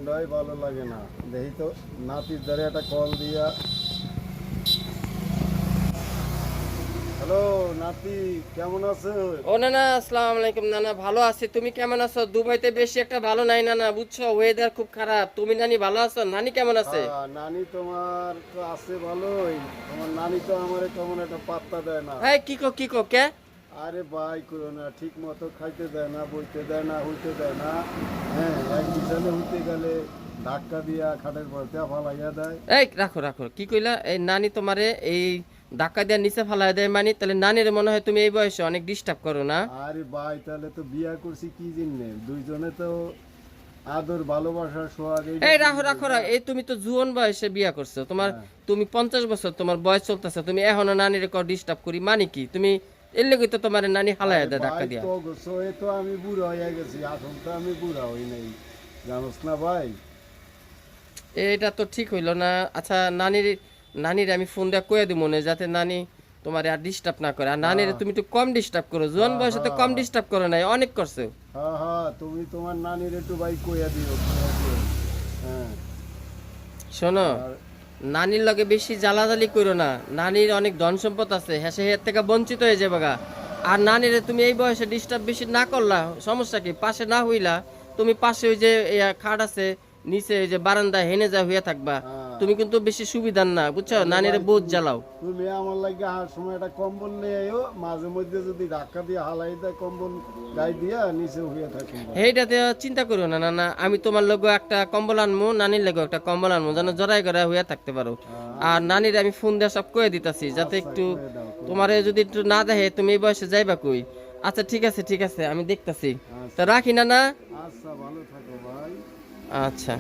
মনটাই ভালো লাগে না। দেখি তো নাতির দ্বারে একটা কল দিয়া। হ্যালো নাতি, কেমন আছো? ও নানা, আসসালামু আলাইকুম। নানা ভালো আছি, তুমি কেমন আছো? দুবাইতে বেশি একটা ভালো নাই নানা, বুঝছো, ওয়েদার খুব খারাপ। তুমি নানি ভালো আছো? নানি কেমন আছে? নানি তোমার তো আছে ভালোই। তোমার নানি তো আমারে তেমন একটা পাত্তা দেয় না। এই কি কো কে? আরে ভাই করো না, ঠিক মতো খাইতে দেয় না, বইতে দেয় না, হইতে দেয় না। হ্যাঁ, এক বিছানে হইতে গেলে ধাক্কা দিয়া খাটের পর ফালাইয়া দেয়। এই রাখো রাখো, কি কইলা? এই নানি তোমারে এই ধাক্কা দিয়ে নিচে ফালাই দেয় মানে? তাহলে নানির মনে হয় তুমি এই বয়সে অনেক ডিস্টার্ব করো না? আরে ভাই, তাহলে তো বিয়া করছি কি জন্যে? দুইজনে তো আদর ভালোবাসা সোহাগ এই রাখো রাখো রাখো, এই তুমি তো জুয়ান বয়সে বিয়া করছো, তোমার তুমি 50 বছর তোমার বয়স চলতেছে, তুমি এখনো নানির ডিস্টার্ব করি মানে কি? তুমি এর লেগে তো তোমার নানি হালাই দেয় ধাক্কা দিয়া। তো গোসোয় তো আমি বুড়া হয়ে গেছি, এখন তো আমি বুড়া হই নাই, জানোস না ভাই। এটা তো ঠিক হইলো না। আচ্ছা, নানির নানির আমি ফোন দিয়ে কয়ে দিব মনে, যাতে নানি তোমার আর ডিস্টার্ব না করে। আর নানির তুমি একটু কম ডিস্টার্ব করো, জোয়ান বয়সে তো কম ডিস্টার্ব করো নাই, অনেক করছো। হ্যাঁ হ্যাঁ, তুমি তোমার নানির একটু ভাই কইয়া দিও, কইয়া দিও। হ্যাঁ। শোনো, আর নানির লগে বেশি জ্বালাজালি করো না, নানির অনেক ধন সম্পদ আছে, হ্যাঁ, সে এর থেকে বঞ্চিত হয়ে যাবে গা। আর নানিরে তুমি এই বয়সে ডিস্টার্ব বেশি না করলা, সমস্যা কি? পাশে না হইলা, তুমি পাশে ওই যে খাট আছে নিচে, ওই যে বারান্দায় হেনে যা হইয়া থাকবা, হ্যাঁ। তুমি কিন্তু বেশি সুবিধার না, বুঝছো? আরে নানিরে ভাই, বহুত জ্বালাও। তুমি আমার লাগে আর সময় একটা কম্বল নিয়ে আইও, মাঝে মধ্যে যদি ধাক্কা দিয়ে হালাই দেয় কম্বল গায়ে দিয়া নিচে হইয়া থাকুন। এইটাতে চিন্তা করো না, না না, আমি তোমার লগে একটা কম্বল আনবো, নানির লগে একটা কম্বল আনবো, যেন জড়াই গড়াই হইয়া থাকতে পারো। আর নানির আমি ফোন দিয়ে সব কয়ে দিতাছি, যাতে একটু তোমারে যদি একটু না দেখে তুমি এই বয়সে যাইবা কই। আচ্ছা ঠিক আছে ঠিক আছে, আমি দেখতাছি। তো রাখি না না। আচ্ছা, ভালো থাকো ভাই। আচ্ছা।